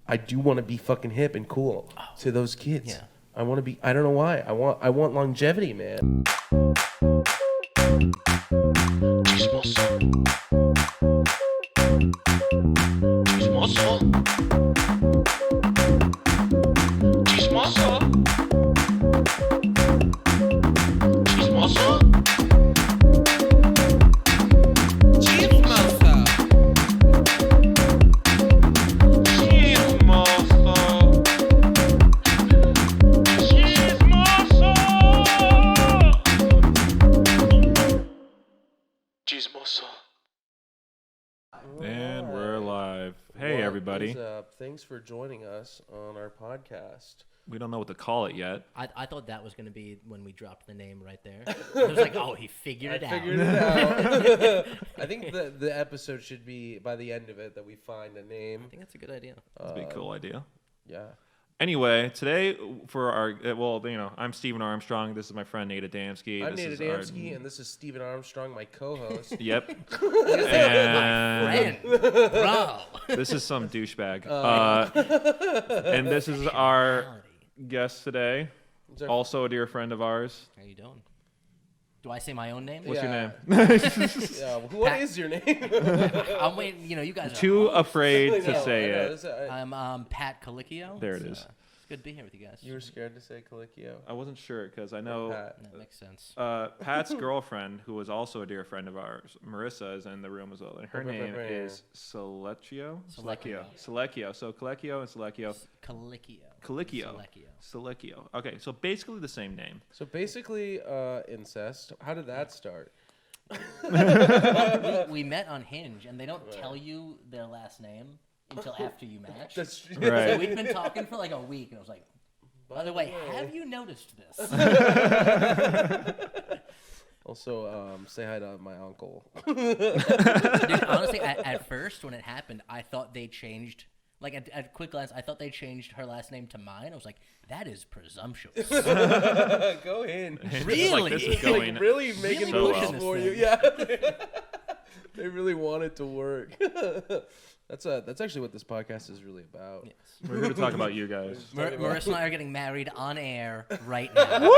I do want to be fucking hip and cool to those kids. Yeah. I want to be. I don't know why. I want longevity, man. Chismoso. Chismoso. Chismoso. Chismoso. Chismoso. And we're live. Hey, everybody. What is up? Thanks for joining us on our podcast. We don't know what to call it yet. I thought that was going to be when we dropped the name right there. It was like, oh, he figured it out. Figured it out. I think the episode should be, by the end of it, that we find a name. I think that's a good idea. That'd be a cool idea. Yeah. Anyway, today for our, I'm Stephen Armstrong. This is my friend Nate Adamski. I'm Nate Adamski, and this is Stephen Armstrong, my co-host. Yep. My friend, bro. This is some douchebag. And this is our guest today, also a dear friend of ours. How you doing? Do I say my own name? What's your name? Yeah, what is your name? I'm waiting. You guys are Too afraid to say it. I'm Pat Colicchio. There it is. It's good to be here with you guys. You were scared to say Colicchio? I wasn't sure because I know Pat. That makes sense. Pat's girlfriend, who was also a dear friend of ours, Marissa, is in the room as well, and her name is Selecchio. So Colicchio and Selecchio. Colicchio. Okay, so basically the same name. So basically, incest. How did that start? Well, we met on Hinge, and they don't tell you their last name until after you match. That's Right. So we'd been talking for like a week, and I was like, by the way, have you noticed this? Also, say hi to my uncle. Dude, honestly, at first, when it happened, I thought they changed. Like, at quick glance, I thought they changed her last name to mine. I was like, that is presumptuous. Go in. Really? Like, this is going Really making really moves pushing for this you. thing. Yeah. They really want it to work. That's actually what this podcast is really about. Yes. We're here to talk about you guys. Marissa and I are getting married on air right now.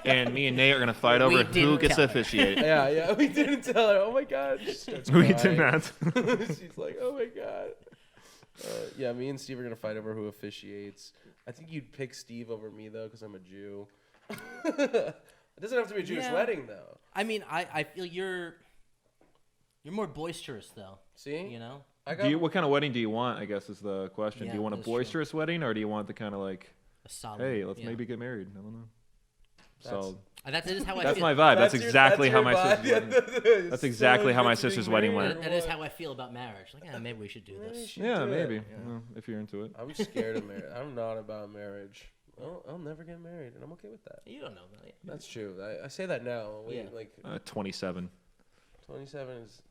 And me and Nate are going to fight over who didn't gets to tell her. officiate. Yeah, we didn't tell her. Oh my god. She starts We crying. did not. She's like, oh my god. Yeah, me and Steve are gonna fight over who officiates. I think you'd pick Steve over me though, because I'm a Jew. It doesn't have to be a Jewish wedding though. I mean, I feel you're more boisterous though. See? You know? What kind of wedding do you want, I guess, is the question. Yeah, do you want a that's true. boisterous wedding, or do you want the kind of like, A solid. hey, let's yeah. maybe get married? I don't know. So That is how I that's feel. my vibe. That's exactly how my vibe. sister's wedding. That's exactly how my sister's wedding went. That is how I feel about marriage. Like, maybe we should do this. Yeah, maybe. it. Well, if you're into it. I'm scared of marriage. I'm not about marriage. I'll never get married, and I'm okay with that. You don't know that. That's true. I say that now. Yeah. Like 27. 27 is,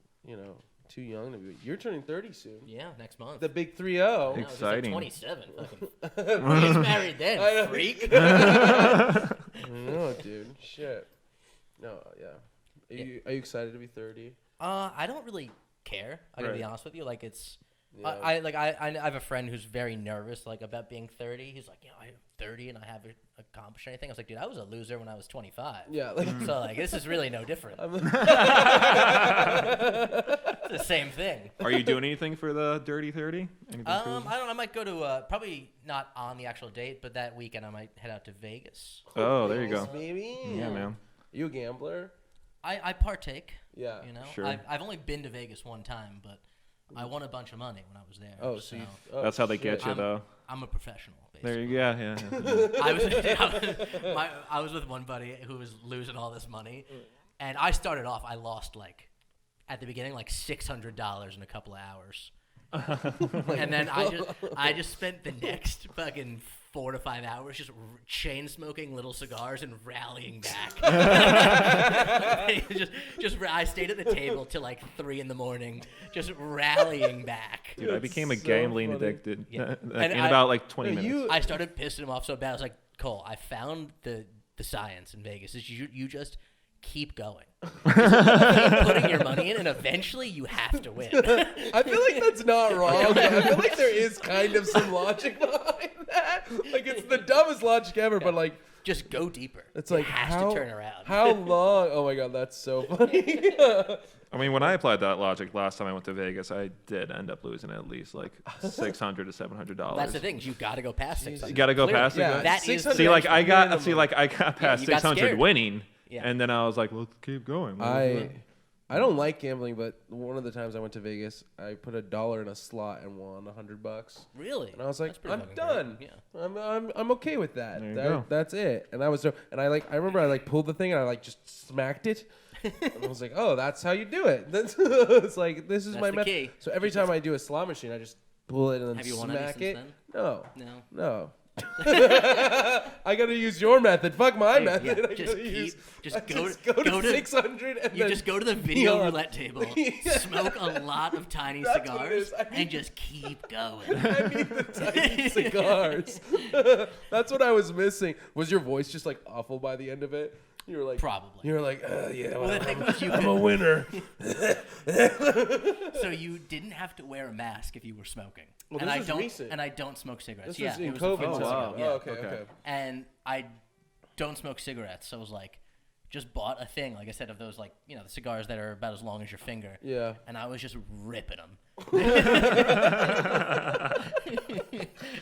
too young to be. You're turning 30 soon. Yeah, next month. The big 3-0. No, it's Exciting. Like 27. Fucking. Who gets married I then, know. freak? I know, dude. Shit. No, yeah. Are you excited to be 30? I don't really care. I gotta be honest with you. Like it's, Yeah. I have a friend who's very nervous like about being 30. He's like, I'm 30 and I haven't accomplished anything. I was like, dude, I was a loser when I was 25. Yeah. Like, So like, this is really no different. I'm It's the same thing. Are you doing anything for the Dirty 30? Anything I crazy? don't know. I might go to probably not on the actual date, but that weekend I might head out to Vegas. Oh, there you go. Baby. Yeah, man. You a gambler? I partake. Yeah. You know, Sure. I've only been to Vegas one time, but I won a bunch of money when I was there. Oh, so That's how they get you, though. I'm a professional. Basically. There you go. Yeah. I was with one buddy who was losing all this money, and I started off. I lost at the beginning $600 in a couple of hours, and then I just spent the next fucking 4 to 5 hours just chain smoking little cigars and rallying back. I stayed at the table till 3 a.m, just rallying back. Dude, I became a so gambling funny. addicted Yeah. in And about 20 minutes. I started pissing him off so bad. I was like, Cole, I found the science in Vegas. Is you just keep going. Keep putting your money in, and eventually you have to win. I feel like that's not wrong. I feel like there is kind of some logic behind that. Like, it's the dumbest logic ever, but like, just go deeper. it's like, it has to turn around. How long? Oh my God, that's so funny. I mean, when I applied that logic last time I went to Vegas, I did end up losing at least like $600 to $700. That's the thing. You got to go past 600. You got to go Clearly. past it. Yeah, That is 600 See, like I got minimum. past you got 600 scared. winning, Yeah. and then I was like, let's keep going. I don't like gambling, but one of the times I went to Vegas, I put $1 in a slot and won $100. Really? And I was like, That's pretty I'm fucking done. great. Yeah. I'm okay with that. There you go. That's it. And I was and I remember I pulled the thing and I just smacked it. And I was like, oh, that's how you do it. It's like, this is That's my the method. key. So every time I do a slot machine, I just pull it and then Have you won any smack since it. then? No. No. I gotta use your method. Fuck my method. Yeah, I just gotta use. just I go go to to 600 and You then just go to the video beyond. roulette table, Yeah. smoke a lot of tiny That's what it cigars, is. I mean- and just keep going. I need the tiny cigars. That's what I was missing. Was your voice just like awful by the end of it? You were like, Probably. You were like, yeah, Well, the thing was, I'm a winner. So you didn't have to wear a mask if you were smoking. Well, and this I was don't recent. and I don't smoke cigarettes. This Yeah, was in it was a COVID few time. months ago. wow. Yeah. Oh, okay, Okay. okay. And I don't smoke cigarettes, so I was like, just bought a thing, like I said, of those the cigars that are about as long as your finger. Yeah. And I was just ripping them.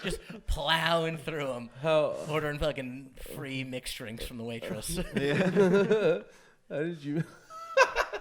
Just plowing through them. How Ordering fucking free mixed drinks from the waitress. how did you?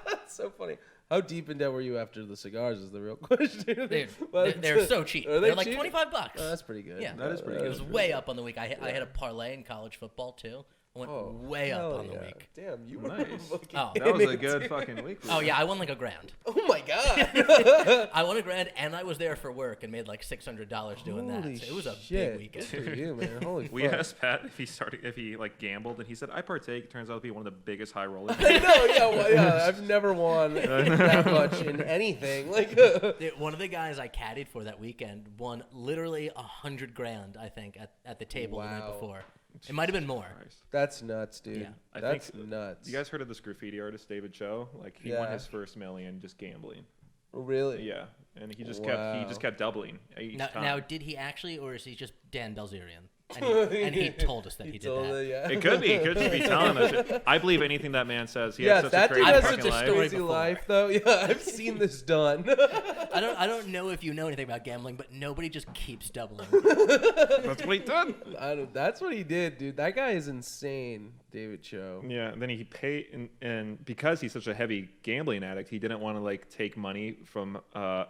That's so funny. How deep in debt were you after the cigars? Is the real question. Dude, But- they're so cheap. Are they They're like cheap? $25. Oh, that's pretty good. Yeah, That is pretty It good. was way up on the week. I hit a parlay in college football too. I went way up hell on the yeah. week. Damn, you were Nice. fucking Oh. That was in a it, good too. fucking week. Oh yeah, I won like $1,000. Oh my God. I won $1,000, and I was there for work and made like $600 doing Holy that. So it was a shit. big Good weekend. for you, man. Holy We fuck. asked Pat if he like gambled, and he said I partake. Turns out to be one of the biggest high rollers. I know, yeah, well, yeah. I've never won that much in anything. Like, Dude, one of the guys I caddied for that weekend won literally $100,000, I think, at the table the night Wow. before. It might have been more. Christ. that's nuts, dude. Yeah. I That's think- nuts. You guys heard of this graffiti artist David Cho? Like he won Yeah. his first million just gambling. Really? Yeah, and he just Wow. kept doubling each time. Now, did he actually, or is he just Dan Belzerian? And he told us that he did told that. it, yeah. It could be. He could just be telling us. Shit. I believe anything that man says. He Yeah, has such that a dude crazy has I've such fucking a heard life. story crazy before. life, though. Yeah, I've seen this done. I don't know if you know anything about gambling, but nobody just keeps doubling. That's what he did. That's what he did, dude. That guy is insane, David Cho. Yeah, and then he paid, and because he's such a heavy gambling addict, he didn't want to like take money from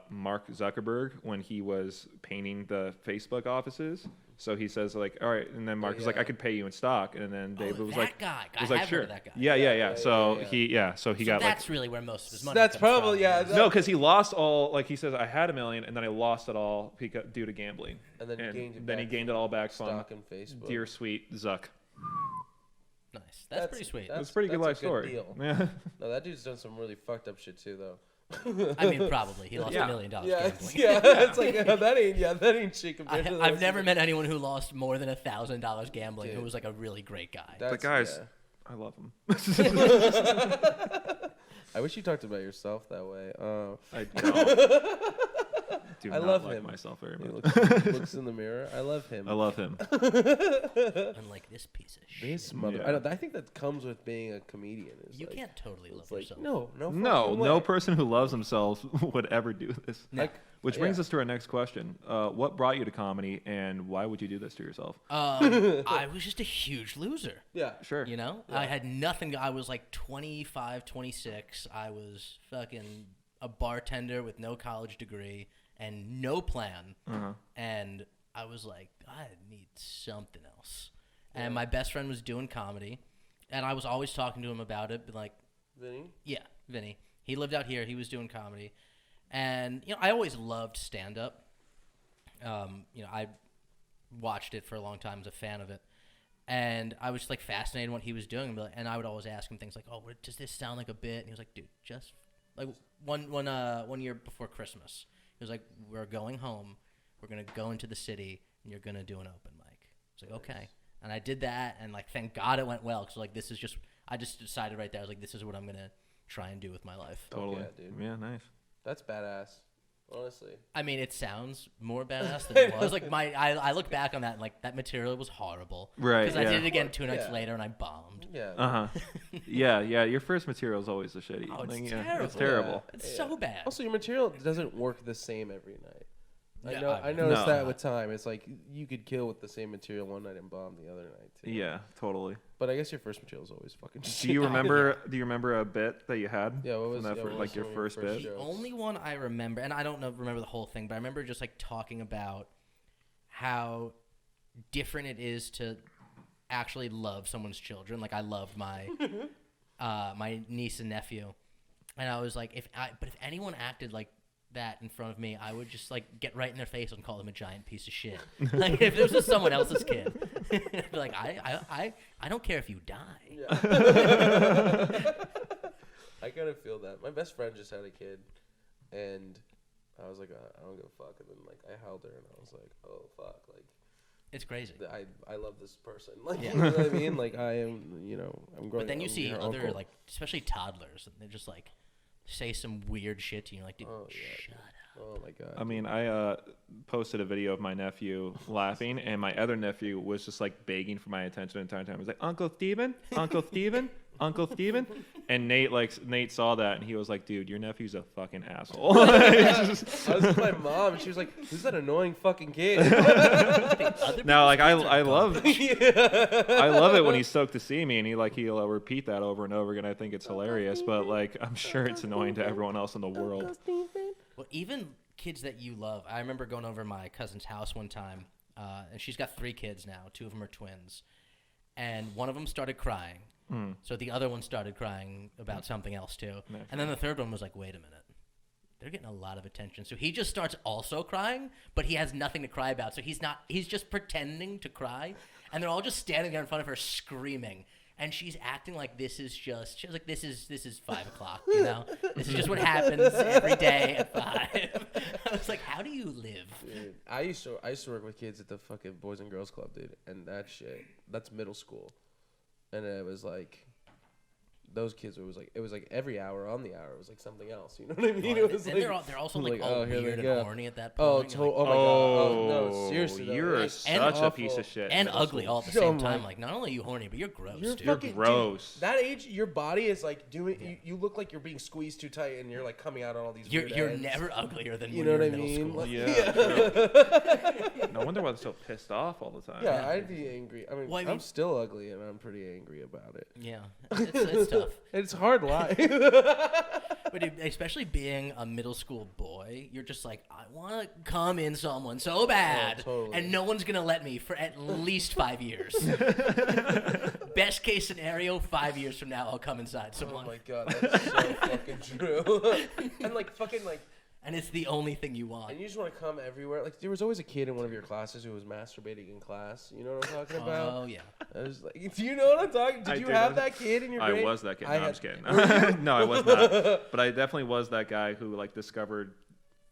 Mark Zuckerberg when he was painting the Facebook offices. So he says like, all right, and then Mark was like, yeah. I could pay you in stock, and then David was that like, guy. I was like, have sure, heard of that guy. yeah. So yeah. he So got like. that's really where most of his money That's comes probably, from. yeah. No, because he lost all. Like he says, I had $1 million, and then I lost it all due to gambling. And then gained it then he back gained it all back from Stock and Facebook. dear sweet Zuck. Nice. That's pretty sweet. It's a pretty good life story. Deal. Yeah. No, that dude's done some really fucked up shit too, though. I mean, probably. He lost Yeah. $1 million Yeah, gambling. it's like that ain't shit compared to the I've rest never of met anyone who lost more than $1,000 gambling who Dude. was like a really great guy. That's- But guys, yeah. I love him. I wish you talked about yourself that way. I don't. Do I not love like him. myself very He much. looks in the mirror. I love him. I love him. Unlike this piece of shit. This mother. Yeah. I think that comes with being a comedian. Is You like, can't totally love It's like yourself. no No, fucking no way. person who loves themselves would ever do this. Like, Which brings yeah. us to our next question. What brought you to comedy, and why would you do this to yourself? I was just a huge loser. Yeah. Sure. You know, I had nothing. I was like 25, 26. I was fucking a bartender with no college degree and no plan. And I was like, I need something else. And my best friend was doing comedy, and I was always talking to him about it. But like, Vinny? yeah, Vinny. He lived out here. He was doing comedy, and I always loved stand up. I watched it for a long time, was a fan of it. And I was just like fascinated in what he was doing, and I would always ask him things like, "Oh, does this sound like a bit?" And he was like, "Dude, just like one year before Christmas, he was like, we're going home, we're gonna go into the city, and you're gonna do an open mic." I was like, "Okay," and I did that, and like, thank God it went well, because like, this is just I just decided right there. I was like, this is what I'm gonna try and do with my life. Totally. Yeah, dude. Yeah, nice. That's badass. Honestly. I mean, it sounds more badass than it was. Like I look back on that and like that material was horrible. Right, Because I yeah. did it again 2 nights Yeah. later and I bombed. Yeah. Yeah, your first material is always the shitty. Oh, it's Like, terrible. It's terrible. It's so bad. Also, your material doesn't work the same every night. No, I mean, noticed No. that with time. It's like you could kill with the same material one night and bomb the other night too. Yeah, totally. But I guess your first material is always fucking. Do you remember? Do you remember a bit that you had? Yeah, what was from that yeah, fir- what like was your some of first bit? jokes? The only one I remember, and I don't remember the whole thing, but I remember just like talking about how different it is to actually love someone's children. Like I loved my my niece and nephew, and I was like, but if anyone acted like that in front of me, I would just like get right in their face and call them a giant piece of shit. Like if this was someone else's kid, I'd be like, I don't care if you die. Yeah. I kind of feel that. My best friend just had a kid, and I was like, I don't give a fuck. And then like I held her, and I was like, oh fuck, like It's crazy. I love this person. Like Yeah. you know what I mean? Like I am, I'm growing. But then you I'm see her other uncle. like, especially toddlers, and they just like say some weird shit to you. You're like, dude, Oh, yeah, shut dude. up. Oh my god. I mean, I posted a video of my nephew laughing, and my other nephew was just like begging for my attention the entire time. He was like, "Uncle Steven, Uncle Steven, Uncle Steven," and Nate saw that, and he was like, "Dude, your nephew's a fucking asshole." I was with my mom, and she was like, "Who's that annoying fucking kid?" Now, like I love it when he's stoked to see me, and he'll repeat that over and over again. I think it's hilarious, but like I'm sure it's annoying to everyone else in the world. Well, even kids that you love. I remember going over to my cousin's house one time, and she's got 3 kids now. 2 of them are twins, and one of them started crying. So the other one started crying about something else too, and then the third one was like, "Wait a minute, they're getting a lot of attention." So he just starts also crying, but he has nothing to cry about. So he's just pretending to cry, and they're all just standing there in front of her screaming. And she's acting like this is 5 o'clock, you know? This is just what happens every day at 5. I was like, how do you live? Dude, I used to work with kids at the fucking Boys and Girls Club, dude, and that's middle school, and it was like those kids. It was like every hour on the hour. It was like something else. You know what I mean? It was And like, they're also like all oh, here weird they and go. horny at that Oh, point. You're like, oh my god! Oh no, seriously, though. You're Like, such a awful. piece of shit. in and middle ugly school. all at the Oh same my- time. Like, not only are you horny, but you're gross, You're dude. fucking gross. Dude, that age, your body is like doing. You look like you're being squeezed too tight, and you're like coming out on all these. You're weird ends. never uglier than You when know you're what I in middle mean? school. Like, Yeah. No wonder why they're so pissed off all the time. Yeah, I'd be angry. I mean, Well, I mean- I'm still ugly, and I'm pretty angry about it. Yeah, it's tough. It's hard life. But dude, especially being a middle school boy, you're just like, I want to come in someone so bad, totally. and no one's gonna let me for at least 5 years. Best case scenario, 5 years from now, I'll come inside Oh someone, my god, that's so fucking true. And like fucking like, and it's the only thing you want. and you just want to come everywhere. Like there was always a kid in one of your classes who was masturbating in class. You know what I'm talking about? Oh yeah. I was like, do you know what I'm talking? Did you have that kid in your I grade? was that kid. No, I I'm had- just kidding. No, I was not. But I definitely was that guy who like discovered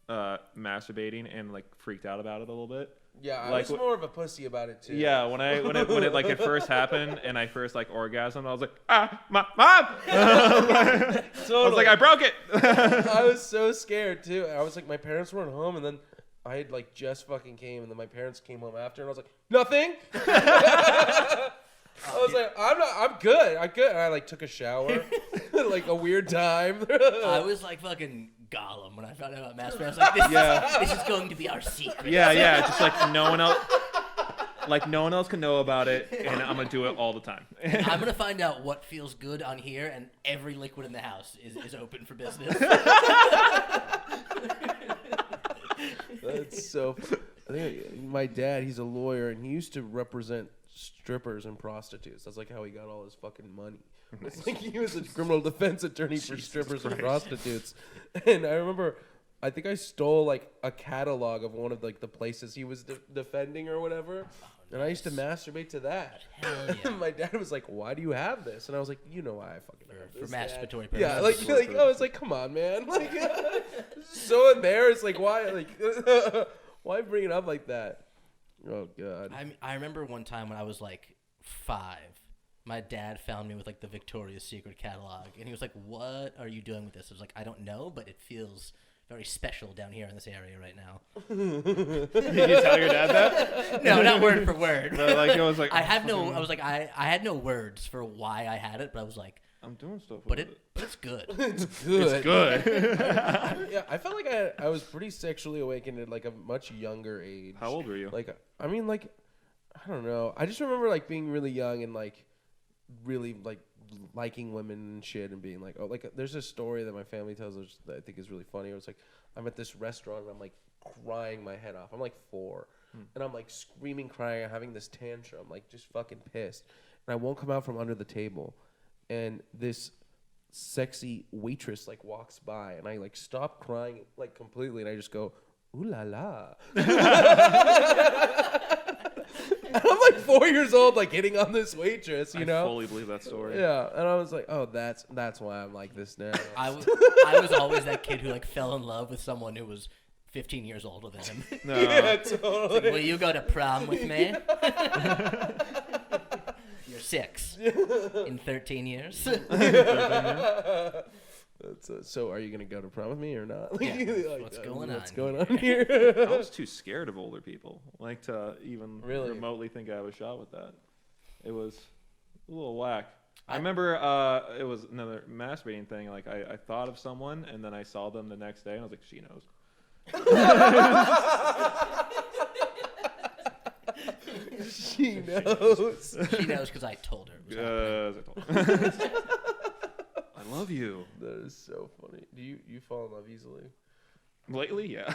masturbating and like freaked out about it a little bit. Yeah, I Like, was more of a pussy about it too. Yeah, when it like it first happened and I first like orgasmed, I was like, mom! I was like, I broke it. I was so scared too. I was like, my parents weren't home, and then I had like just fucking came, and then my parents came home after, and I was like, nothing. I was like, I'm good. And I like took a shower, like a weird time. I was like fucking Gollum when I found out about masturbating. I was like, this is going to be our secret. Yeah, just like no one else can know about it, and I'm gonna do it all the time. I'm gonna find out what feels good on here, and every liquid in the house is open for business. That's so. I think my dad, he's a lawyer, and he used to represent strippers and prostitutes. That's like how he got all his fucking money. It's like he was a criminal defense attorney for strippers and prostitutes. And I remember, I think I stole like a catalog of one of like the places he was defending or whatever. And I used to masturbate to that. Hell yeah. And my dad was like, "Why do you have this?" And I was like, "You know why I fucking have For this, Dad." masturbatory Yeah, purposes. like I was like, "Come on, man!" Like, so embarrassed. Like, why? Like, why bring it up like that? Oh god. I remember one time when I was like 5, my dad found me with like the Victoria's Secret catalog, and he was like, "What are you doing with this?" I was like, "I don't know, but it feels very special down here in this area right now." Did you tell your dad that? No, not word for word. But, like, it was like I had no. I was like, I had no words for why I had it, but I was like, I'm doing stuff. but with it's good. It's good. It's good. Yeah, I felt like I was pretty sexually awakened at like a much younger age. How old were you? Like, I mean, like, I don't know. I just remember like being really young and like really like liking women and shit and being like, oh, like there's a story that my family tells us that I think is really funny. It was like I'm at this restaurant and I'm like crying my head off. I'm like 4 and I'm like screaming, crying, having this tantrum, like just fucking pissed. And I won't come out from under the table, and this sexy waitress like walks by, and I like stop crying like completely, and I just go, ooh la la. I'm like 4 years old, like hitting on this waitress, you know? I fully believe that story. Yeah, and I was like, oh, that's why I'm like this now. I was always that kid who like fell in love with someone who was 15 years older than him. No. Yeah, totally. Will you go to prom with me? You're 6 in 13 years. So are you gonna go to prom with me or not? Yeah, Like, what's going on What's going here? on here? I was too scared of older people, like to even Really? remotely think I have a shot with that. It was a little whack. I remember it was another masturbating thing. Like I thought of someone and then I saw them the next day and I was like, she knows. She knows. She knows because I told her. It was happening. I love you. That is so funny. Do you fall in love easily? Lately, yeah.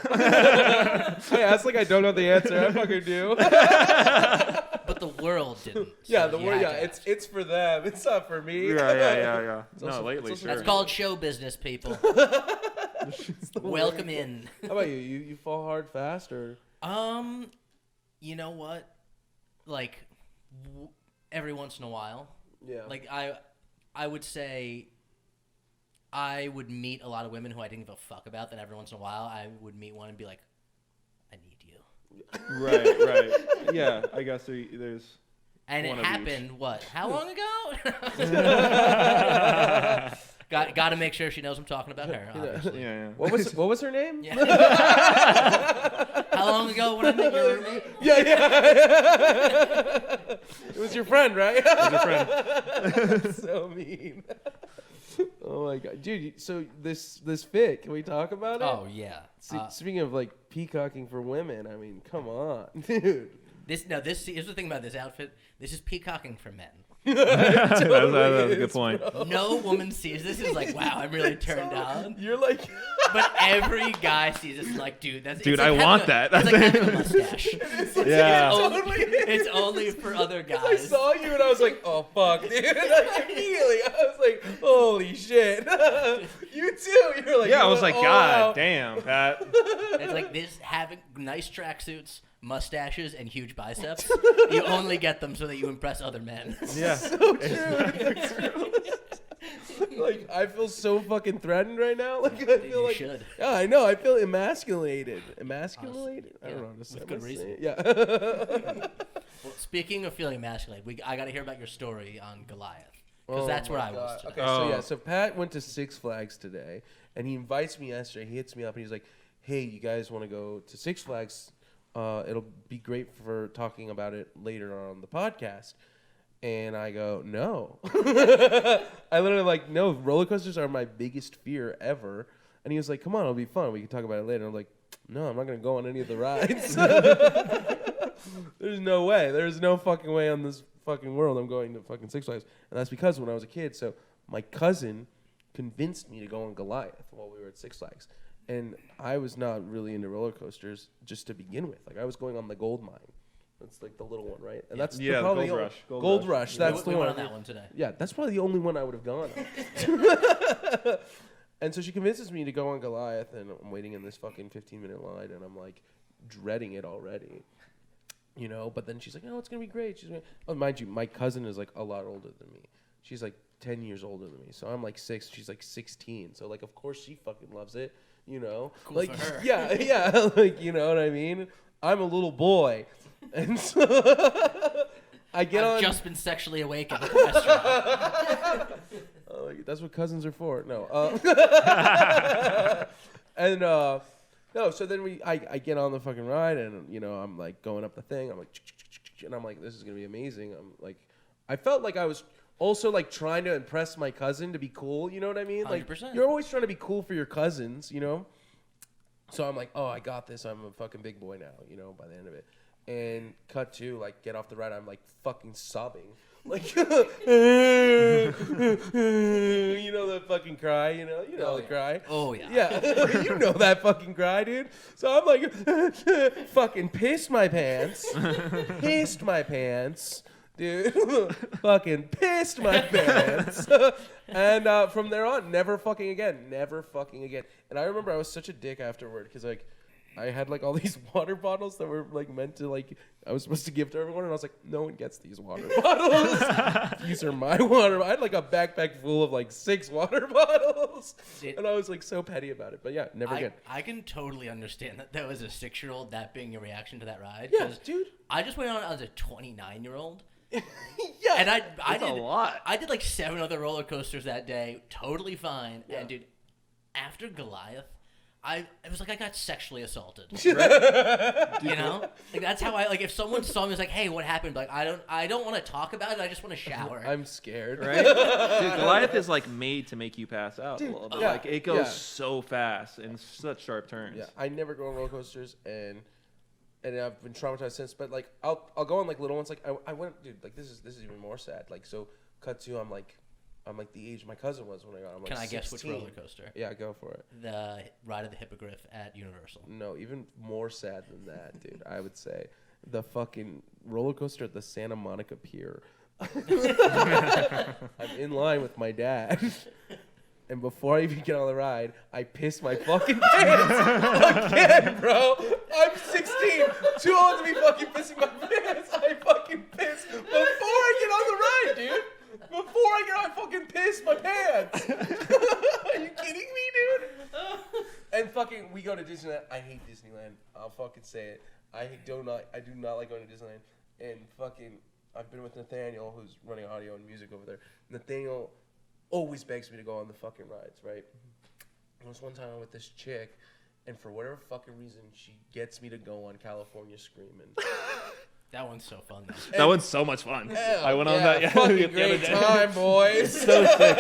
Hey, that's like I don't know the answer. I fucking do. But the world didn't. Yeah, so the you word. had Yeah, to it's ask. it's for them. It's not for me. Yeah. No, also- lately, it's also- sure. That's called show business, people. Welcome in. How about you? You fall hard fast or? You know what? Like every once in a while. Yeah. Like I would say I would meet a lot of women who I didn't give a fuck about. Then every once in a while, I would meet one and be like, "I need you." Right. Yeah, I guess there's. And One it of happened. What? How long ago? Got to make sure she knows I'm talking about her. Obviously. Yeah. What was her name? Yeah. How long ago when I met your roommate? Yeah. It was your friend, right? Your friend. So mean. Oh my god, dude! So this fit, can we talk about it? Oh yeah. Speaking of like peacocking for women, I mean, come on, dude. Here's the thing about this outfit. This is peacocking for men. That's a good point. No woman sees this is like, wow, I'm really turned on. You're like, But every guy sees this and like, dude, Dude, it's like I want having that. It's like having a mustache. Yeah. It's only for other I guys. saw you and I was like, oh fuck, dude. Like, immediately, I was like, holy shit. You too. You're like, Yeah, I you was went like, all God out. damn, Pat. It's like this having nice tracksuits, mustaches, and huge biceps. You only get them so that you impress other men. Yeah. So true. Like, I feel so fucking threatened right now. Like, I feel You like, should. yeah, I know. I feel emasculated. Emasculated? I don't yeah, know how to say. with good Let's reason. say it. Yeah. Well, speaking of feeling emasculated, I got to hear about your story on Goliath. Because Oh that's where my I was God. today. Okay, so Pat went to Six Flags today, and he invites me yesterday. He hits me up, and he's like, "Hey, you guys want to go to Six Flags? It'll be great for talking about it later on the podcast." And I go, "No." I literally like, "No, roller coasters are my biggest fear ever." And he was like, "Come on, it'll be fun. We can talk about it later." I'm like, "No, I'm not gonna go on any of the rides." There's no way. There's no fucking way on this fucking world I'm going to fucking Six Flags. And that's because when I was a kid, so my cousin convinced me to go on Goliath while we were at Six Flags. And I was not really into roller coasters just to begin with. Like, I was going on the Gold Mine. That's like the little one, right? And that's Yeah, the probably Gold the Rush. Gold Rush. That's we the went one. on that one today. Yeah, that's probably the only one I would have gone on. And so she convinces me to go on Goliath, and I'm waiting in this fucking 15-minute line, and I'm like dreading it already. You know, but then she's like, "Oh, it's gonna be great." She's like, oh, mind you, my cousin is like a lot older than me. She's like 10 years older than me, so I'm like 6. She's like 16, so like of course she fucking loves it. You know, Cool like for her. yeah, like you know what I mean. I'm a little boy, and so I get on. I've just been sexually awakened at the restaurant. That's what cousins are for. No. And no. So then I get on the fucking ride, and I'm like going up the thing. I'm like, and I'm like, this is gonna be amazing. I'm like, I felt like I was also like trying to impress my cousin to be cool. You know what I mean? Like 100%. you're always trying to be cool for your cousins. So I'm like, oh, I got this. I'm a fucking big boy now. By the end of it. And cut to like get off the ride. I'm like fucking sobbing. Like, that fucking cry, the cry. Oh, yeah. Yeah, that fucking cry, dude. So I'm like, fucking pissed my pants. Dude. Fucking pissed my pants. And from there on, never fucking again. And I remember I was such a dick afterward because like, I had like all these water bottles that were like meant to like I was supposed to give to everyone, and I was like, no one gets these water bottles. These are my water. I had like a backpack full of like 6 water bottles, and I was like so petty about it. But yeah, never again. I can totally understand that was a 6-year-old, that being your reaction to that ride. Yeah, dude. I just went on as a 29-year-old. Yeah, and I That's did a lot. I did like 7 other roller coasters that day, totally fine. Yeah. And dude, after Goliath, it was like I got sexually assaulted. Like that's how like if someone saw me was like, hey, what happened? Like I don't want to talk about it. I just want to shower. I'm scared. Right? Dude, Goliath is like made to make you pass out a little bit. Yeah, Like it goes so fast and such sharp turns. Yeah, I never go on roller coasters, and I've been traumatized since. But like I'll go on like little ones. Like I went, dude. Like this is even more sad. Like so, cut to I'm like the age my cousin was when I got. I'm like Can I 16. guess which roller coaster? Yeah, go for it. The Ride of the Hippogriff at Universal. No, even more sad than that, dude. I would say the fucking roller coaster at the Santa Monica Pier. I'm in line with my dad. And before I even get on the ride, I piss my fucking pants again, bro. I'm 16, too old to be fucking pissing my pants. I fucking piss before I get on the ride, dude. Before I get on, I fucking piss my pants. Are you kidding me, dude? And fucking, we go to Disneyland. I hate Disneyland. I'll fucking say it. I do not like going to Disneyland. And fucking, I've been with Nathaniel, who's running audio and music over there. Nathaniel always begs me to go on the fucking rides, right? There was one time I'm with this chick, and for whatever fucking reason, she gets me to go on California Screamin'. That one's so fun, though. That one's so much fun. I went on that fucking the other great day. time, boys. So sick.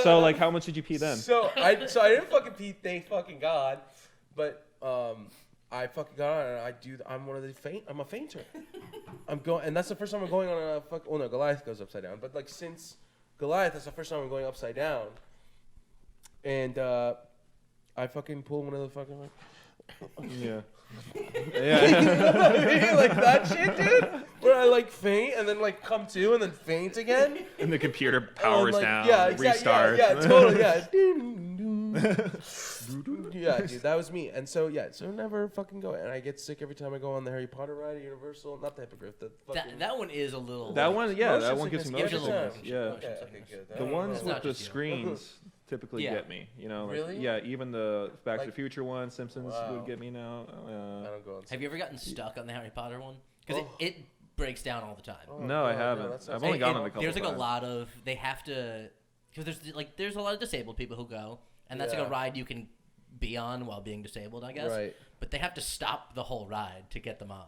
So like, how much did you pee then? So I didn't fucking pee, thank fucking God, but I fucking got on and I'm one of the I'm a fainter. I'm going, and that's the first time I'm going on a oh no, Goliath goes upside down, but like since Goliath, that's the first time I'm going upside down, and I fucking pull one of the fucking like. Yeah. Like that shit, dude. Where I like faint and then like come to and then faint again. And the computer powers like, down. Yeah, exactly. Restarts. Yeah, totally. Yeah. Yeah, dude, that was me. And so never fucking go. And I get sick every time I go on the Harry Potter ride at Universal. Not the Hippogriff. The fucking... That one is a little. That like, one, yeah, that motion one gives me sickness motion every sickness. time. Yeah. Okay, good. The ones It's with not the just you. screens typically Yeah. get me. You know, like, Really? yeah, even the Back to Like- the Future one, Simpsons Wow. would get me now. I don't go on. Have you ever gotten stuck on the Harry Potter one? Because it breaks down all the time. No, I haven't. that's I've not- only gone on a couple There's like times. a lot of they have to because there's a lot of disabled people who go, and that's like Yeah. a ride you can be on while being disabled, I guess. Right. But they have to stop the whole ride to get them on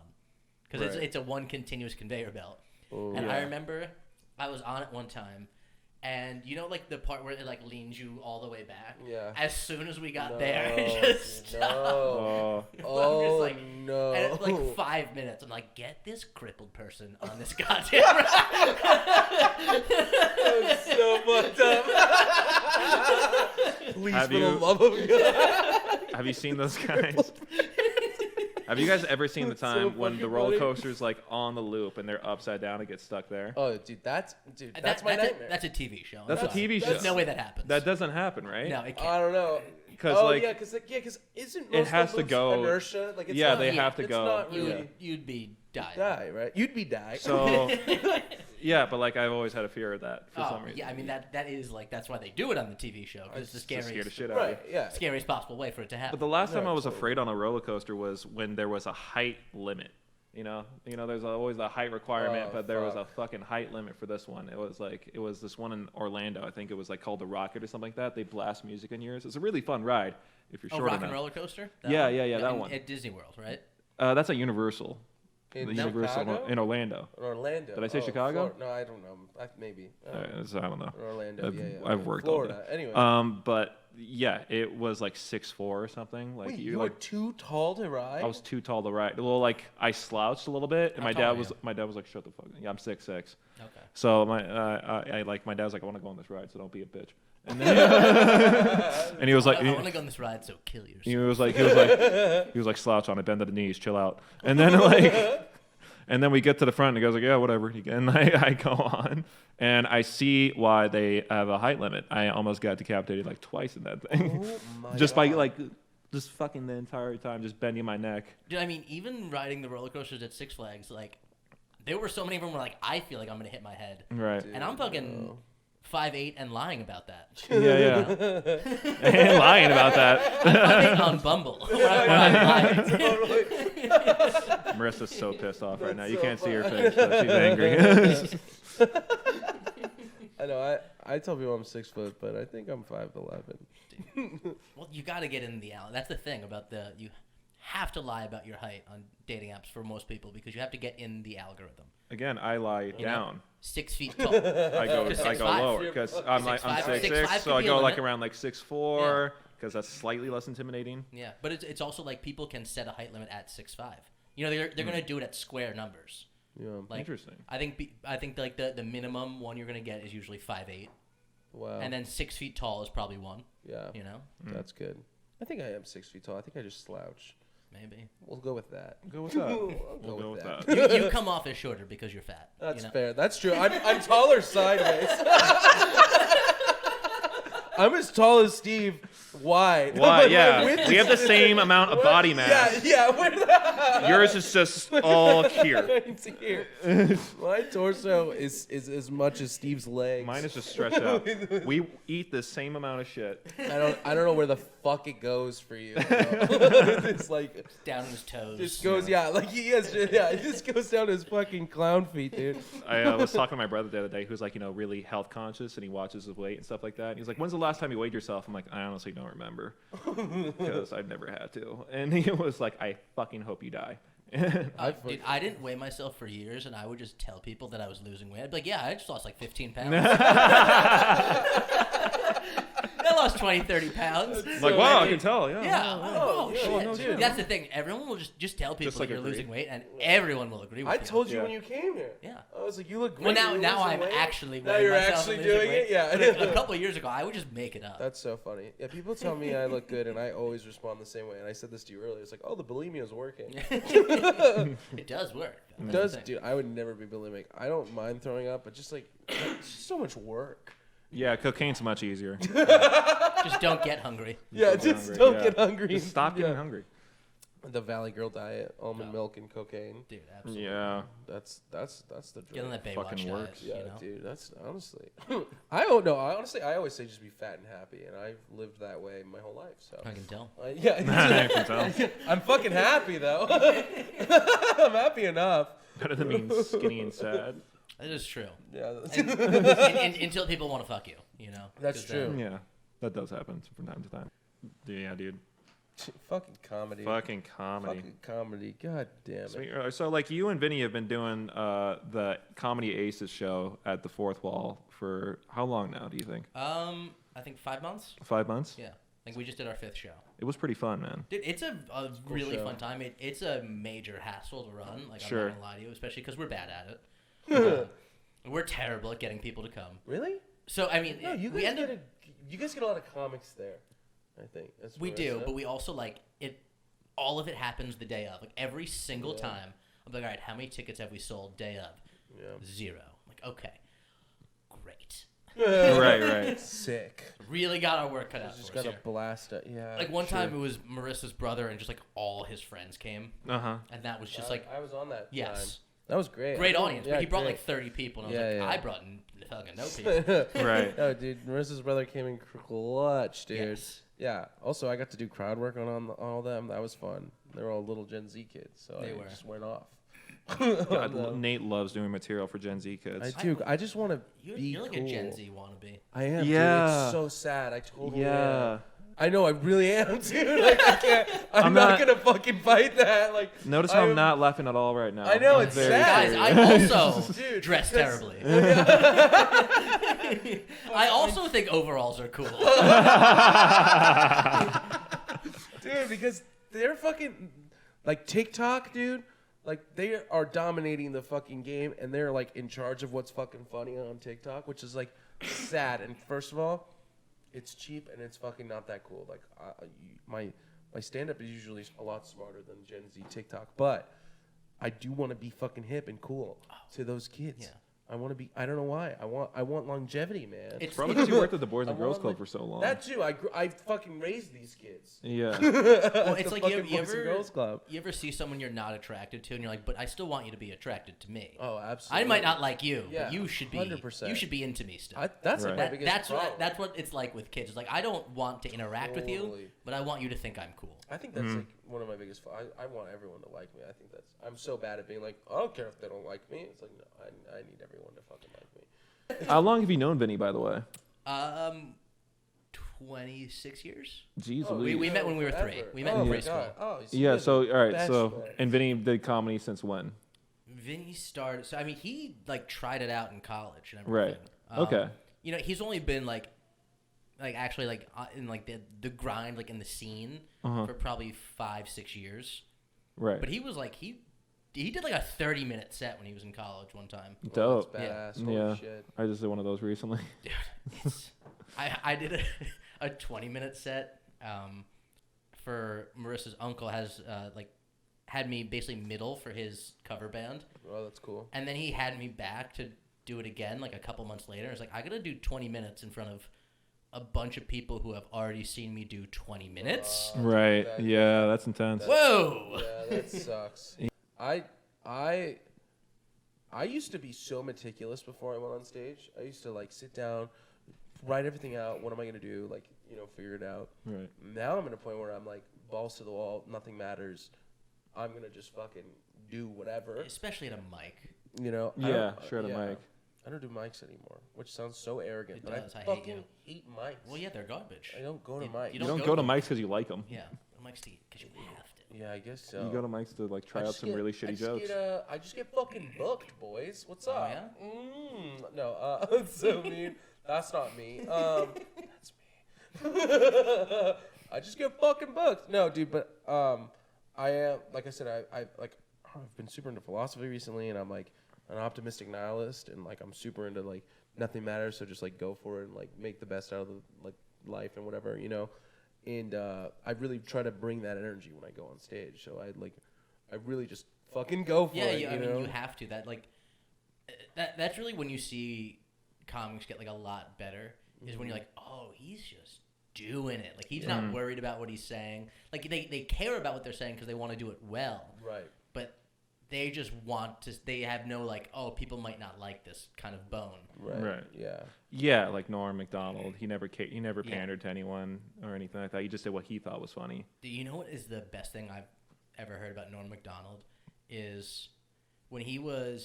because Right. it's a one continuous conveyor belt. Oh, And yeah. I remember I was on it one time. And you know, like the part where it like leans you all the way back. Yeah. As soon as we got No, there, it just dude, stopped. Oh, I'm just Oh, like, no. And at like 5 minutes, I'm like, get this crippled person on this goddamn ride. That's so fucked up. Please, Have for the you- love of God. have you seen those guys? Have you guys ever seen the That's so time when the fucking roller funny. coaster's like on the loop and they're upside down and get stuck there? Oh, dude, that's my nightmare. That's a TV show. That's a Sorry. TV show. There's no way that happens. That doesn't happen, right? No, it I can't. don't know. Because Oh like, yeah, because isn't it most has of to loops go- inertia? Like it's yeah, not, they have to it's go. Not really You'd be dying. die, right? You'd be die. so yeah, but like I've always had a fear of that for some reason. yeah, I mean that is like that's why they do it on the TV show because it's the Just scare the scariest, shit out of you. right? Yeah. scariest possible way for it to happen. But the last time No, I was totally. afraid on a roller coaster was when there was a height limit. There's always a height requirement, Oh, but there was a fuck. fucking height limit for this one. It was this one in Orlando. I think it was like called the Rocket or something like that. They blast music in yours. It's a really fun ride if you're Oh, short Rock and enough. Roller Coaster? Yeah, that one. At Disney World, right? That's at Universal. In The Universal Chicago? in Orlando. In Orlando. Did I say Chicago? No, I don't know. Maybe. I don't know. Orlando. I've worked Florida. all day. Anyway. But yeah, it was like 6'4" or something. Like Wait, you were like too tall to ride? I was too tall to ride. Well, like I slouched a little bit, and How my tall dad are was you? like, "Shut the fuck up." Yeah, I'm 6'6". Okay. So my dad was like, "I want to go on this ride, so don't be a bitch." And then and he was like, I want to go on this ride, so kill yourself. he was like slouch on it, bend at the knees, chill out. And then and then we get to the front, and he goes like, "Yeah, whatever." And I go on, and I see why they have a height limit. I almost got decapitated like twice in that thing, Oh my just by God. like just fucking the entire time, just bending my neck. Dude, I mean, even riding the roller coasters at Six Flags, like, there were so many of them where, like, I feel like I'm going to hit my head. Right. And I'm fucking 5'8" and lying about that. Yeah. And lying about that. I'm 5'8" on Bumble. When I'm lying. Totally. Marissa's so pissed off right now. That's You so can't see her funny. face, but she's angry. I know. I tell people I'm 6 foot, but I think I'm 5'11". Well, you got to get in the alley. That's the thing about you have to lie about your height on dating apps for most people because you have to get in the algorithm. Again, I lie You know? down. 6 feet tall. I go 6'5". lower because I'm 6'5". 6'6", 6'5" so could I be a go like limit. around like 6'4", because that's slightly less intimidating. Yeah, but it's also like people can set a height limit at 6'5". You know, they're gonna do it at square numbers. Yeah. Like, Interesting. I think like the minimum one you're gonna get is usually 5'8", Wow. and then 6 feet tall is probably one. Yeah. You know, That's good. I think I am 6 feet tall. I think I just slouch. maybe We'll go with that. Go with that. I'll We'll go with that. you come off as shorter because you're fat. That's you know? fair. That's true. I'm taller sideways. I'm as tall as Steve wide. Why? Like, Yeah, width we have the is- same amount of body mass. Yeah. Yours is just all here. It's here. My torso is as much as Steve's legs. Mine is just stretched out. We eat the same amount of shit. I don't know where the fuck it goes for you. It's like Down on his toes. just goes like he has it just goes down his fucking clown feet, dude. I was talking to my brother the other day, who's like, really health conscious, and he watches his weight and stuff like that. And he's like, "When's the last time you weighed yourself?" I'm like, "I honestly don't remember, because I've never had to." And he was like, "I fucking hope you die." Dude, I didn't weigh myself for years, and I would just tell people that I was losing weight. I'd be like, "Yeah, I just lost like 15 pounds." I lost 20, 30 pounds. Like, wow, I can tell. Yeah. Yeah. Oh, yeah, shit. no shit. That's the thing. Everyone will just tell people like, that you're agree. losing weight, and everyone will agree with I you. told you Yeah. when you came here. Yeah. I was like, you look great. Well, now You're losing I'm weight. actually Now weighing you're myself actually and losing doing weight. it. Yeah. But a couple of years ago, I would just make it up. That's so funny. Yeah, people tell me I look good, and I always respond the same way. And I said this to you earlier. It's like, oh, the bulimia is working. It does work. It That's does, the thing. dude. I would never be bulimic. I don't mind throwing up, but just like, it's just so much work. Yeah, cocaine's much easier. Just don't get hungry. Yeah, Don't get just hungry, don't yeah. get hungry. Just stop getting Yeah. hungry. The Valley Girl diet, almond Oh. milk and cocaine. Dude, absolutely. Yeah. That's the Get on drug. that Baywatch Fucking diet, works. Yeah, you know? dude. That's honestly. I don't know. Honestly, I always say just be fat and happy, and I've lived that way my whole life. So. I can tell. Yeah, I can tell. I'm fucking happy though. I'm happy enough. Better than being skinny and sad. That is true. Yeah, Until people want to fuck you, you know? That's 'Cause true. Yeah, that does happen from time to time. Yeah, dude. fucking comedy. Fucking comedy. Fucking comedy. God damn So, it. so, like, you and Vinny have been doing the Comedy Aces show at the Fourth Wall for how long now, do you think? I think 5 months? 5 months? Yeah. I think we just did our 5th show. It was pretty fun, man. Dude, it's a really show. fun time. It's a major hassle to run. Like, Sure. I'm not going to lie to you, especially because we're bad at it. We're terrible at getting people to come. Really? So, I mean, No, you we guys end up... you guys get a lot of comics there. I think that's We what do, I said. but we also, like, it. All of it happens the day of. Like, every single Yeah. time, I'm like, all right, how many tickets have we sold day of? Yeah. 0. I'm like, okay. Great. Right. Sick. Really got our work cut out Just for us gotta here. blast it. Yeah. Like, one sure. time it was Marissa's brother and just, like, all his friends came. Uh-huh. And that was just, like, I was on that. yes. Time. That was great. Great audience. Yeah, but he brought, great. like, 30 people. And I was Yeah, like, yeah. I brought fucking no people. Right. Oh, dude, Marissa's brother came in clutch, dude. Yes. Yeah. Also, I got to do crowd work on all them. That was fun. They were all little Gen Z kids, so They I were. just went off. God, No. Nate loves doing material for Gen Z kids. I just want to be You're like cool. a Gen Z wannabe. I am. Dude. Yeah. It's so sad. I totally Yeah. am. I know. I really am, dude. Like I can't. I'm not gonna fucking fight that. Like. Notice how I'm not laughing at all right now. I know, I'm it's very sad. Guys, serious. I also Dude, dress because- terribly. I also think overalls are cool. Dude, because they're fucking like TikTok, dude. Like they are dominating the fucking game, and they're like in charge of what's fucking funny on TikTok, which is like sad. And first of all, it's cheap and it's fucking not that cool. Like my stand up is usually a lot smarter than Gen Z TikTok, but I do want to be fucking hip and cool to those kids. Yeah. I want to be. I don't know why. I want longevity, man. It's Probably because you worked at the Boys and I Girls want, Club like, for so long. that too. I fucking raised these kids. Yeah. Well, it's The like fucking you Boys and Girls Club. ever see someone you're not attracted to, and you're like, but I still want you to be attracted to me. Oh, absolutely. I might not like you, Yeah, but you should be. 100%. You should be into me still. That's like Right. my biggest problem. That's what it's like with kids. It's like I don't want to interact with you, Totally. but I want you to think I'm cool. I think that's like one of my biggest. I want everyone to like me. I think that's. I'm so bad at being like, I don't care if they don't like me. It's like, no, I need everyone to fucking like me. How long have you known Vinny, by the way? 26 years. Jeez, Oh, Louise. We met when we were forever. 3. We met Oh in my preschool. God. Oh, he's Yeah. good. So all right. So Bachelor. and Vinny did comedy since when? Vinny started. So I mean, he like tried it out in college and Right. everything. Okay. You know, he's only been like actually like in like the grind, like in the scene for probably 5-6 years. Right. But he was like he did like a 30-minute set when he was in college one time. Oh, Dope. that's badass. Yeah. Holy shit. I just did one of those recently. Dude, it's I did a 20-minute set for Marissa's uncle has like had me basically middle for his cover band, Oh, that's cool. and then he had me back to do it again like a couple months later. It's like I gotta do 20 minutes in front of a bunch of people who have already seen me do 20 minutes. Right. that- Yeah. That's intense. Whoa! Yeah, that sucks. I used to be so meticulous before I went on stage. I used to like sit down, write everything out. What am I gonna do? Like, figure it out. Right. Now I'm at a point where I'm like balls to the wall. Nothing matters. I'm gonna just fucking do whatever. Especially at a mic. I Yeah. don't- Sure. The mic. I don't do mics anymore, which sounds so arrogant. It but does. I I hate fucking you. hate mics. Well, yeah, they're garbage. I don't go to You- mics. you You don't don't go go to to- mics because you like them. Yeah, mics because you have to. Yeah, I guess so. You go to mics to like try I out just some really shitty jokes. I just get fucking booked, boys. What's Oh, up? yeah? No, that's so mean. That's not me. That's me. I just get fucking booked. No, dude, but I am like I said, I've been super into philosophy recently, and I'm like an optimistic nihilist, and like I'm super into like nothing matters, so just like go for it and like make the best out of the like life and whatever, And I really try to bring that energy when I go on stage. So I really just fucking go for it. Yeah, I mean, you have to. That's really when you see comics get like a lot better. Is when you're like, oh, he's just doing it. Like he's not worried about what he's saying. Like they care about what they're saying because they want to do it well. Right. But they just want to. They have no like, oh, people might not like this kind of bone. Right. Yeah. Yeah, like Norm Macdonald. He never pandered to anyone or anything like that. He just did what he thought was funny. Do you know what is the best thing I've ever heard about Norm Macdonald? Is when he would,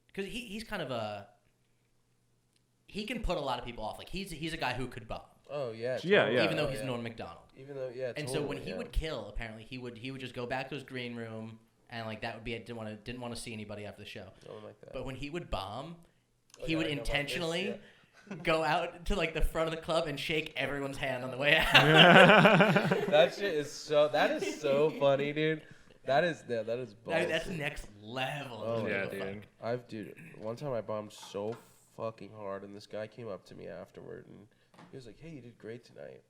because he's kind of he can put a lot of people off. Like he's a guy who could bomb. Oh yeah. Yeah, totally. yeah. Even though Oh, he's yeah. Norm Macdonald. Even though yeah. And so when he would kill, apparently he would just go back to his green room and like that would be it. Didn't want to see anybody after the show. Something like that. But when he would bomb, Oh, he yeah, would I know about this, intentionally yeah. go out to like the front of the club and shake everyone's hand on the way out. That shit is so funny, dude. That is balls. That's next level. Oh, yeah, What the dude. fuck? Dude, one time I bombed so fucking hard, and this guy came up to me afterward, and he was like, "Hey, you did great tonight."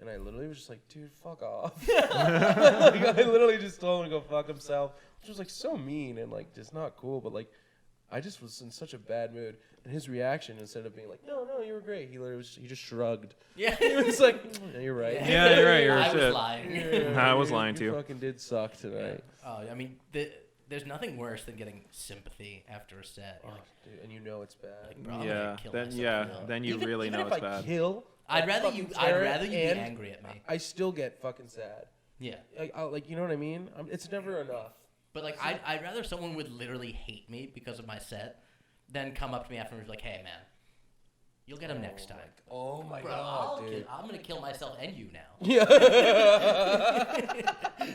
And I literally was just like, "Dude, fuck off." Like, I literally just told him to go fuck himself, which was like so mean and like just not cool. But like, I just was in such a bad mood, and his reaction instead of being like, "No, you were great," he just shrugged. Yeah. He was like, "Yeah, you're right." Yeah, you're right. You're a I was shit. lying. Yeah, I was you- lying you too. fucking did suck tonight. Oh, I mean, there's nothing worse than getting sympathy after a set. You're like, Dude, and you know it's bad. like, bro, I'm Yeah. gonna kill Then myself now. then you Even- really even know if it's I bad. kill, I'd that rather fucking you be terror and angry at me. I still get fucking sad. Yeah. Like, you know what I mean? It's never enough. But like, I'd rather someone would literally hate me because of my set than come up to me afterwards like, hey man, you'll get him next time. Oh my Bro, god, dude. I'm gonna kill myself and you now. Yeah.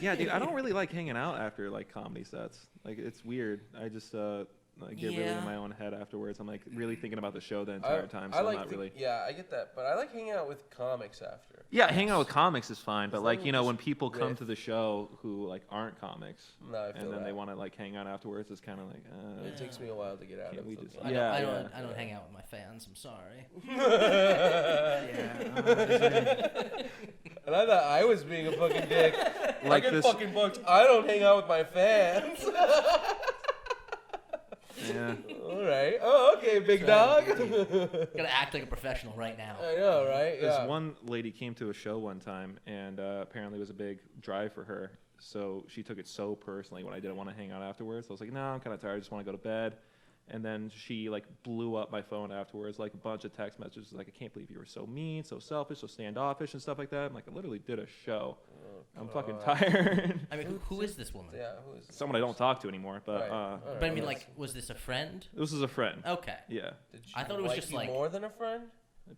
Yeah, dude, I don't really like hanging out after like comedy sets. Like it's weird. I just like get really in my own head afterwards. I'm like really thinking about the show the entire time, so I'm not really. Yeah, I get that, but I like hanging out with comics after. Yeah, hanging out with comics is fine, but like then you we know just when people come riff. to the show who like aren't comics, No, I feel and then that. they want to like hang out afterwards, it's kind of like. It takes me a while to get out Can't of we it. just- I Yeah, I don't hang out with my fans. I'm sorry. And I thought I was being a fucking dick. Like I get this- fucking booked. I don't hang out with my fans. Yeah. All right. Oh, okay, big dog. Gotta act like a professional right now. I know, right? This Yeah. one lady came to a show one time, and apparently it was a big drive for her. So she took it so personally when I didn't want to hang out afterwards. I was like, no, I'm kind of tired. I just want to go to bed. And then she like blew up my phone afterwards, like a bunch of text messages, like, I can't believe you were so mean, so selfish, so standoffish, and stuff like that. I'm like, I literally did a show. I'm fucking tired. I mean, who is this woman? Yeah. Who is this? Someone I don't talk to anymore, but Right. All right, But I mean, well, like, was this a friend? this is a friend. Okay. Yeah, did she I thought it was like just you like- more than a friend.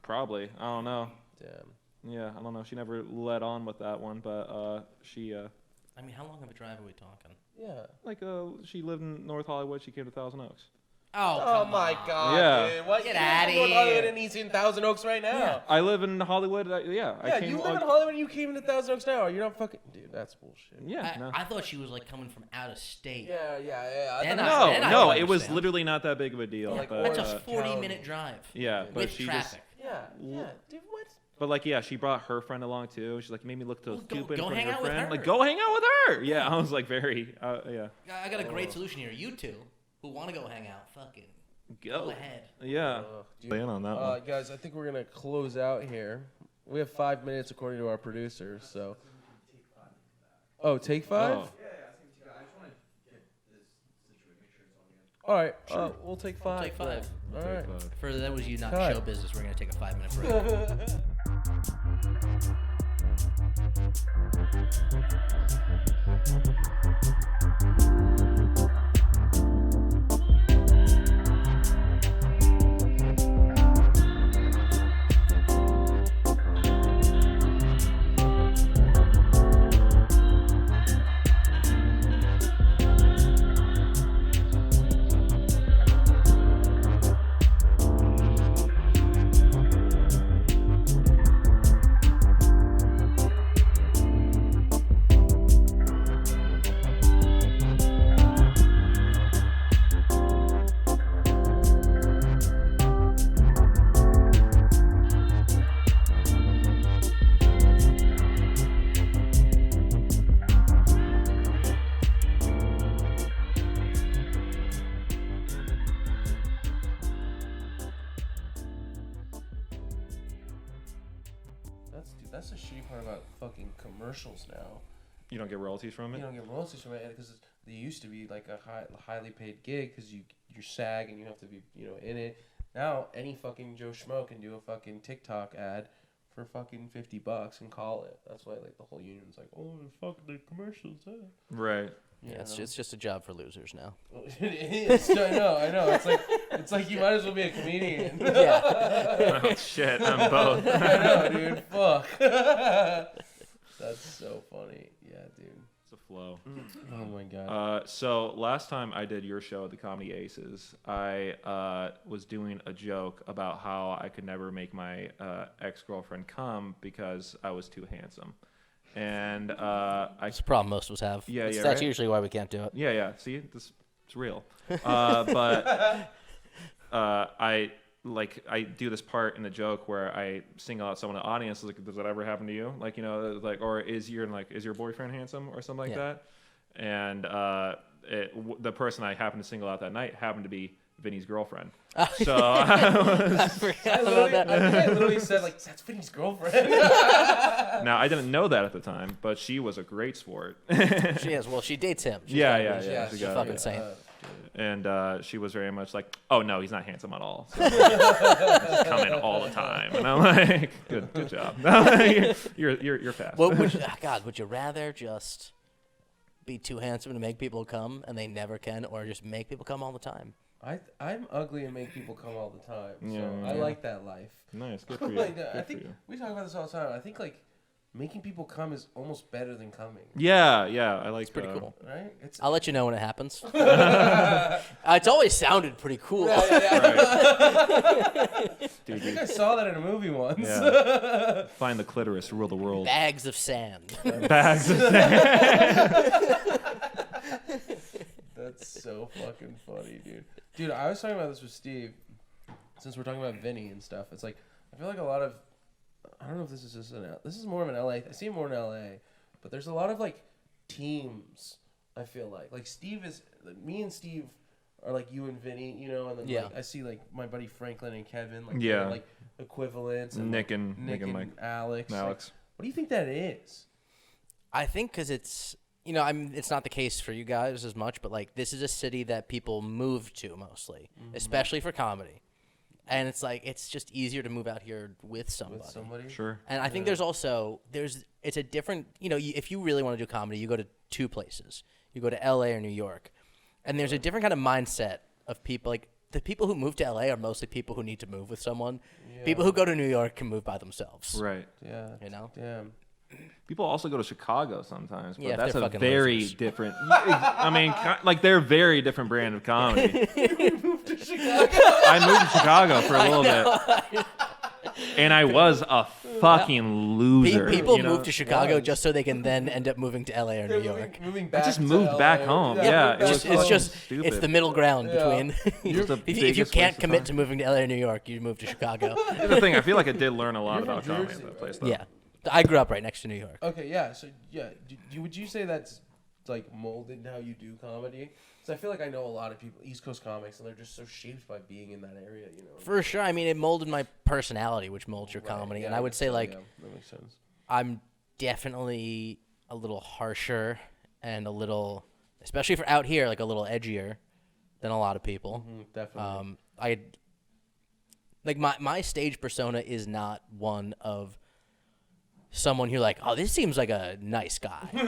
probably. I don't know. Damn. Yeah, I don't know. She never let on with that one, but she I mean, how long of a drive are we talking? Yeah. like she lived in North Hollywood. She came to Thousand Oaks. Oh, Oh come my on. god, Yeah. dude. What? Get You live outta in North Hollywood here. and he's in Thousand Oaks right now. Yeah. I live in Hollywood. I Yeah, came. you live in Hollywood and you came to Thousand Oaks now. You're not fucking... Dude, that's bullshit. Yeah. No. I thought she was like coming from out of state. Yeah. And thought I- it and was- I No, don't it was understand. literally not that big of a deal. Like but, That's Orange a 40-minute drive. yeah, but With she traffic. Yeah. Dude, what? but like, yeah, she brought her friend along too. She's like, you made me look so Well, go- stupid in go front of hang your out with friend. her. Like, go hang out with her. Yeah, I was like, very, yeah. I got a great solution here. You two who want to go hang out, fucking go ahead. Yeah. Dude. Plan on that one. Guys, I think we're going to close out here. We have 5 minutes according to our producer, so... Oh, take 5? Oh. All right, we'll take 5. Take 5. All right. For that was you not Cut. show business, we're gonna take a 5-minute break. That's the shitty part about fucking commercials now. You don't get royalties from You it? don't get royalties from it because they used to be like a highly paid gig because you're SAG and you have to be in it. Now any fucking Joe Schmo can do a fucking TikTok ad for fucking $50 and call it. That's why like the whole union's like, oh, fuck the commercials. Right. Yeah, it's just a job for losers now. It is. I know. It's like you might as well be a comedian. Yeah. Oh, shit, I'm both. I know, dude. Fuck. That's so funny. Yeah, dude. It's a flow. Oh my god. So last time I did your show at the Comedy Aces, I was doing a joke about how I could never make my ex-girlfriend come because I was too handsome. And It's a problem most of us have. Yeah, yeah, That's right? usually why we can't do it. yeah, see, it's real. But I do this part in the joke where I single out someone in the audience. Like, does that ever happen to you? Like, or is your boyfriend handsome or something like that? And the person I happened to single out that night happened to be Vinny's girlfriend. So I forgot about that. I think I literally said like, that's Vinny's girlfriend. now I didn't know that at the time, but she was a great sport. She is. Well, she dates him. She's Yeah. She's She got fucking it. saint. And she was very much like, oh no, he's not handsome at all. So, just come in all the time, and I'm like, good job. you're fast. What would you, God, would you rather just be too handsome to make people come, and they never can, or just make people come all the time. I'm ugly and make people come all the time. So Yeah. I like that life. Nice, good for you. Like, Good I for think you. we talk about this all the time. I think like making people come is almost better than coming. Yeah, I like. It's pretty cool. Right? It's I'll let you know when it happens. It's always sounded pretty cool. yeah. Dude, I think I saw that in a movie once. Yeah. Find the clitoris, rule the world. Bags of sand. Bags of sand. That's so fucking funny, dude. Dude, I was talking about this with Steve. Since we're talking about Vinny and stuff, it's like I feel like a lot of I don't know if this is just this is more of an LA. I see it more in LA, but there's a lot of like teams. I feel like Steve is me and Steve are like you and Vinny, you know, and then Yeah. like, I see like my buddy Franklin and Kevin, like Yeah. they're, like equivalents, and Nick like, and Mike. Alex. Like, Alex. what do you think that is? I think because it's, it's not the case for you guys as much, but like this is a city that people move to mostly, especially for comedy. And it's like, it's just easier to move out here with somebody. With somebody? Sure. And I think there's also, it's a different, if you really want to do comedy, you go to two places. You go to LA or New York. And there's a different kind of mindset of people. Like, the people who move to LA are mostly people who need to move with someone. Yeah. People who go to New York can move by themselves. Right. Yeah. You know? Damn. People also go to Chicago sometimes, but Yeah, if that's they're a fucking very losers. different. I mean, like they're a very different brand of comedy. I moved to Chicago for a little bit, and I was a fucking loser. People you know? move to Chicago Yeah. just so they can then end up moving to LA or New York. Moving I back just to moved LA. back home. Yeah, moving it was back It's home. just, stupid. it's the middle ground Yeah. between. Just the if you biggest waste can't of commit time. to moving to LA or New York, you move to Chicago. Here's the thing. I feel like I did learn a lot You're about from comedy Jersey, at that right? place. Though. Yeah. I grew up right next to New York. Okay, yeah. So yeah, would you say that's like molded how you do comedy? Because I feel like I know a lot of people, East Coast comics, and they're just so shaped by being in that area. You know. For sure. I mean, it molded my personality, which molds your Right, comedy. yeah, And I would guess say, so, like, yeah, that makes sense. I'm definitely a little harsher and a little, especially for out here, like a little edgier than a lot of people. Definitely. I like my stage persona is not one of someone who like, oh, this seems like a nice guy. I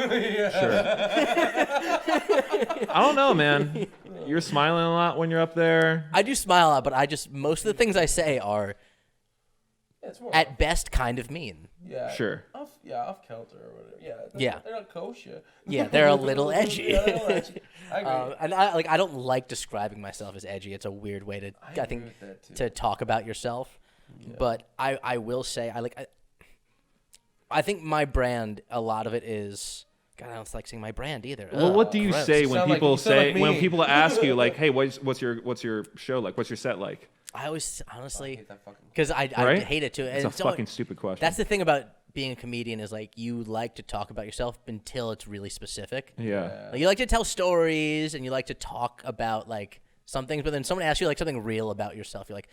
don't know, man. You're smiling a lot when you're up there. I do smile a lot, but most of the things I say are Yeah, it's more at best kind of mean. yeah, Sure. off kilter or whatever. Yeah. They're not kosher. Yeah, they're a little edgy. Yeah, they're a little edgy. I agree. And I don't like describing myself as edgy. It's a weird way to I agree think with that too. to talk about yourself. But I will say I think my brand, a lot of it is. God, I don't like saying my brand either. Well, what do you gross. say You when sound like- people you sound like when me. people ask you like, "Hey, what's your show like? What's your set like?" I always I honestly hate that fucking. because I Right? hate it too. It's And a so fucking stupid question. that's the thing about being a comedian is like you like to talk about yourself until it's really specific. yeah. Like, you like to tell stories and you like to talk about like some things, but then someone asks you like something real about yourself, you're like,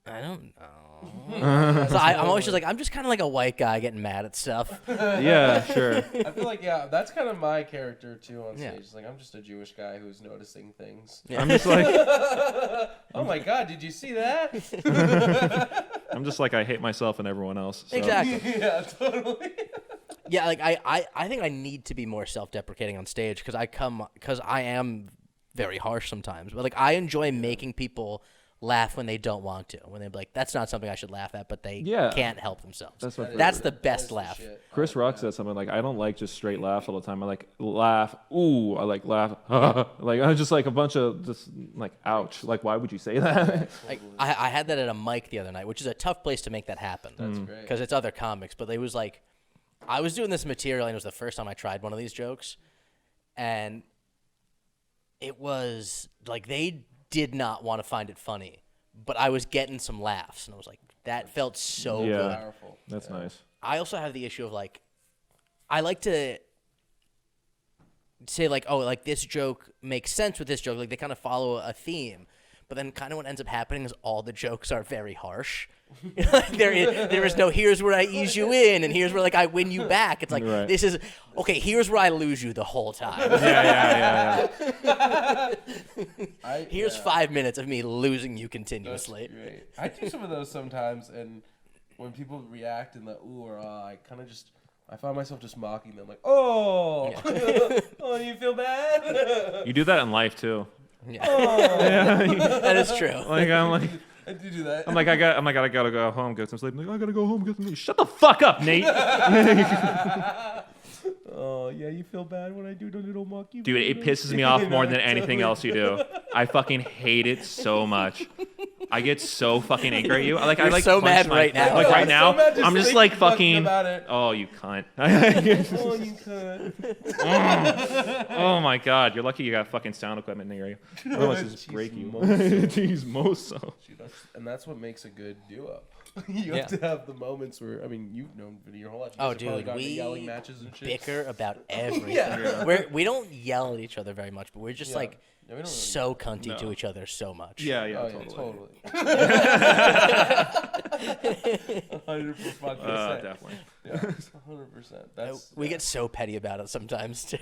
I don't know. So I'm always just like, I'm just kind of like a white guy getting mad at stuff. Yeah, sure. I feel like that's kind of my character too on Yeah. stage. It's like I'm just a Jewish guy who's noticing things. I'm just like Oh my God, did you see that? I'm just like I hate myself and everyone else. So. Exactly. Yeah, totally. Yeah, like I think I need to be more self-deprecating on stage because I am very harsh sometimes. But like I enjoy making people laugh when they don't want to. When they're like, that's not something I should laugh at, but they Yeah. can't help themselves. That's my That's the That best is the laugh. shit. Chris Rock said something like, "I don't like just straight laughs all the time. I like laugh. Ooh, I like laugh. Like I'm just like a bunch of just like ouch. Like why would you say that?" Like I had that at a mic the other night, which is a tough place to make that happen. That's great. Because it's other comics, but it was like I was doing this material and it was the first time I tried one of these jokes, and it was like they did not want to find it funny, but I was getting some laughs, and I was like, that felt so Yeah. good. Powerful. That's nice. I also have the issue of like I like to say like, oh, like this joke makes sense with this joke, like they kind of follow a theme. But then kind of what ends up happening is all the jokes are very harsh. Like there is no here's where I ease you in and here's where like I win you back. It's like Right. this is okay, here's where I lose you the whole time. Yeah. Here's 5 minutes of me losing you That's continuously. great. I do some of those sometimes, and when people react in the ooh or ah, I kind of just I found myself just mocking them, like, oh, oh, you feel bad? You do that in life too. Yeah. That is true. Like I'm like. I do that. I gotta go home, get some sleep. I'm like, I gotta go home, get some sleep. Shut the fuck up, Nate. Oh, yeah, you feel bad when I do the little monkey. Dude, it pisses me off more than anything else you do. I fucking hate it so much. I get so fucking angry at you. Like, You're I like so punch mad my- right now. Like I'm right so now, mad just I'm just thinking like fucking fucking. about it. Oh, you cunt. Oh, you could. Oh my god, you're lucky you got fucking sound equipment near you. Otherwise, it'll just break you. Chismoso. And that's what makes a good duo. You have to have the moments where, I mean, you've known Vinny your whole life. You Oh, guys have probably dude, gotten to we yelling matches and shit. bicker about everything. Yeah. We don't yell at each other very much, but we're just Yeah. like Yeah, we don't really- so cunty to each other so much. Yeah, Oh, yeah, totally. totally. 100%. Definitely. Yeah, 100%. That's We get so petty about it sometimes too.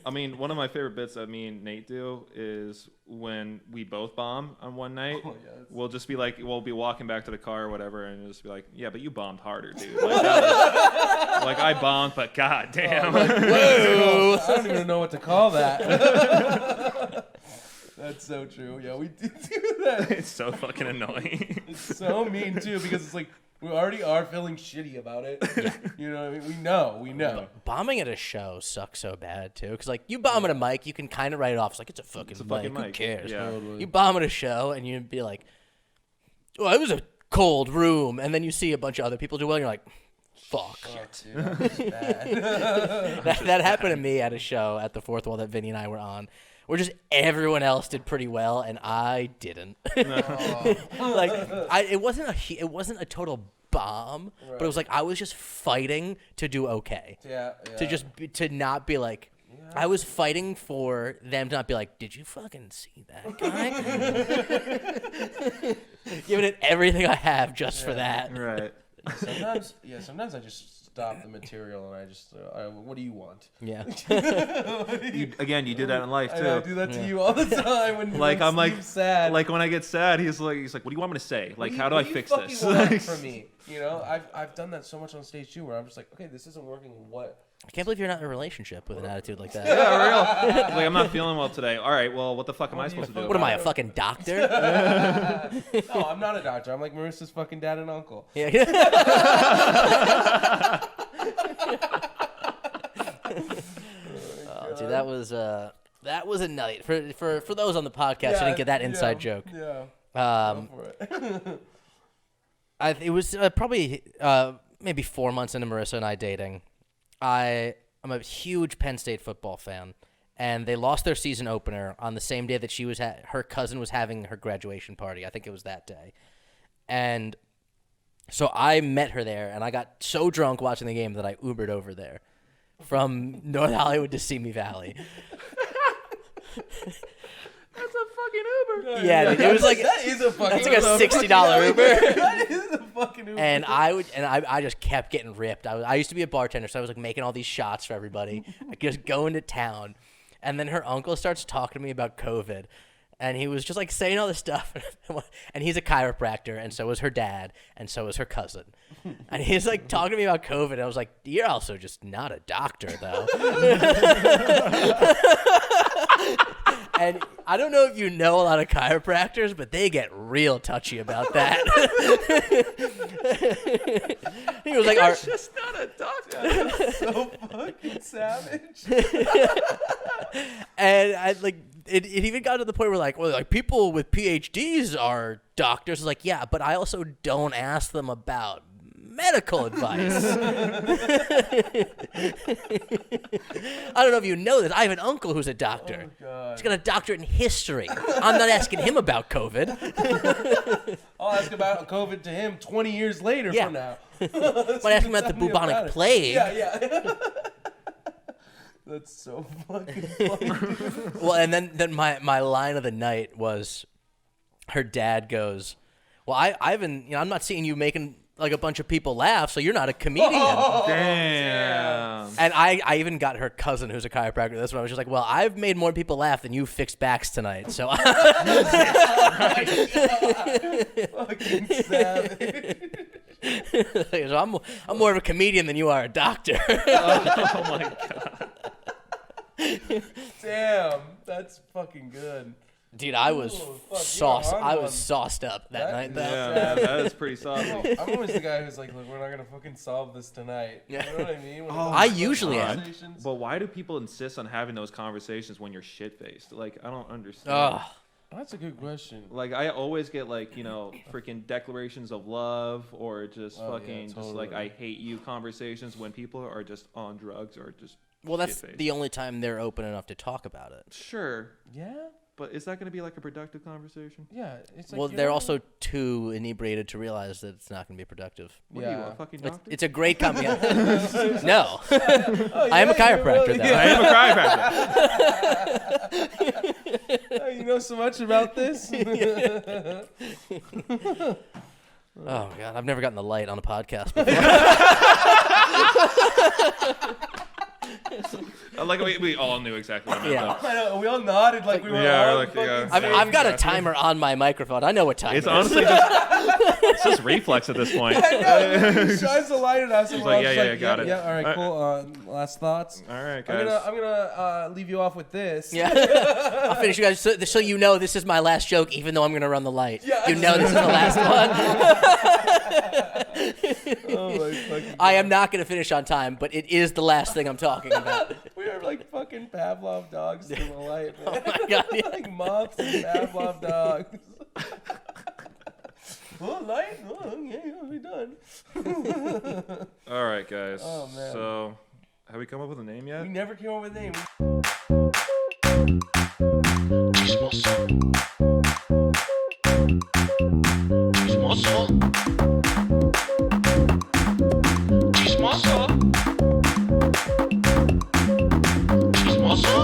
I mean, one of my favorite bits that me and Nate do is when we both bomb on one night. Oh, yeah, that's- We'll just be like, we'll be walking back to the car or whatever, and just be like, yeah, but you bombed harder, dude. Like, like I bombed, but goddamn. Whoa! I don't even know what to call that. That's so true. Yeah, we did do that. It's so fucking annoying. It's so mean too because it's like we already are feeling shitty about it. You know what I mean? We know. Bombing at a show sucks so bad too, because like you bomb at a mic, you can kind of write it off. It's like it's a fucking, fucking mic. Who mic. cares? Yeah. Totally. You bomb at a show and you'd be like, "Oh, it was a cold room," and then you see a bunch of other people do well, and you're like, "Fuck." Oh, dude, that was bad. That happened to me at a show at the Fourth Wall that Vinny and I were on, where just everyone else did pretty well and I didn't. Like it wasn't a total bomb, but it was like I was just fighting to do okay. Yeah. To not be like, I was fighting for them to not be like, did you fucking see that guy? Giving it everything I have just for that. Right. Sometimes I just stop the material and I just, what do you want? Yeah. Again, you do that in life I too. know, I do that to you all the time when Like when I'm like Steve's sad. Like when I get sad, he's like, what do you want me to say? Like, how do I fix what this? do you fucking want from me? You know, I've done that so much on stage too, where I'm just like, okay, this isn't working. What? I can't believe you're not in a relationship with an attitude like that. Yeah, real. Like I'm not feeling well today. All right, well, what the fuck am I supposed to do? What am I, a fucking doctor? No, I'm not a doctor. I'm like Marissa's fucking dad and uncle. Yeah. Oh, dude, that was a night for those on the podcast who didn't get that inside joke. Yeah. Um, Go for it. it was probably maybe 4 months into Marissa and I dating. I'm a huge Penn State football fan, and they lost their season opener on the same day that she was her cousin was having her graduation party. I think it was that day, and so I met her there, and I got so drunk watching the game that I Ubered over there from North Hollywood to Simi Valley. That's a fucking Uber. Yeah, it was like that is a fucking. that's like a $60 Uber. That is a fucking Uber. And I just kept getting ripped. I used to be a bartender, so I was like making all these shots for everybody. I just go into town, and then her uncle starts talking to me about COVID, and he was just like saying all this stuff. And he's a chiropractor, and so is her dad, and so is her cousin. And he's like talking to me about COVID, and I was like, "You're also just not a doctor, though." And I don't know if you know a lot of chiropractors, but they get real touchy about that. He was like, That's just not a doctor. so fucking savage. and I like it even got to the point where like people with PhDs are doctors. It's like, yeah, but I also don't ask them about medical advice. I don't know if you know this. I have an uncle who's a doctor. Oh, God. He's got a doctorate in history. I'm not asking him about COVID. I'll ask about COVID to him 20 years later Yeah. from now. Might ask him about the bubonic plague. Yeah. That's so fucking funny. Well, and then my line of the night was, her dad goes, "Well, I'm not seeing you making like a bunch of people laugh, so you're not a comedian." Damn. And I even got her cousin, who's a chiropractor. That's when I was just like, "Well, I've made more people laugh than you fixed backs tonight." So Fucking savage. So I'm more of a comedian than you are a doctor. Oh my god. Damn, that's fucking good. Dude, I was fuck, sauced. you're on I one. was sauced up that night. Though. Yeah, that is pretty soft. I'm always the guy who's like, look, we're not gonna fucking solve this tonight. Yeah. You know what I mean? When it Oh, comes I to usually am. conversations. But why do people insist on having those conversations when you're shit faced? Like, I don't understand. Ugh. That's a good question. Like, I always get like, freaking declarations of love or just Oh, yeah, fucking just totally. like I hate you conversations when people are just on drugs or just Well, that's shit-faced. the only time they're open enough to talk about it. Sure, Yeah. but is that going to be like a productive conversation? Yeah. It's like, Well, you they're know, also too inebriated to realize that it's not going to be productive. What are you, Yeah. a fucking It's, doctor? it's a great combination. No, Oh, I am a yeah, you chiropractor really- though. I am a chiropractor. Oh, you know so much about this. Oh god, I've never gotten the light on a podcast before. Like we all knew exactly what I meant. Yeah. though. I know, we all nodded like we were Yeah, all we're like, fucking yeah. I've got a Exactly. timer on my microphone. I know what time It's it is. honestly it's just reflex at this point. I know. He shines the light at us. And He's we're like, all yeah, just yeah, got it. Yeah, all right, cool. Last thoughts. All right, I'm guys. gonna leave you off with this. Yeah, I'll finish you guys so you know this is my last joke, even though I'm gonna run the light. Yeah. You know this is the last one. Oh my fucking. I am not gonna finish on time, but it is the last thing I'm talking about. We are like fucking Pavlov dogs to the light, man. Oh my god! Yeah. Like moths and Pavlov dogs. Oh, light. Oh, okay, we're done. All right, guys. Oh, man. So, have we come up with a name yet? We never came up with a name. Chismoso. Chismoso. Chismoso. Chismoso.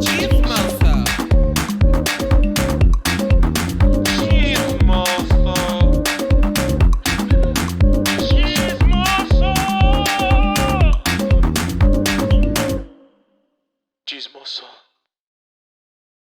Chismoso. Chismoso.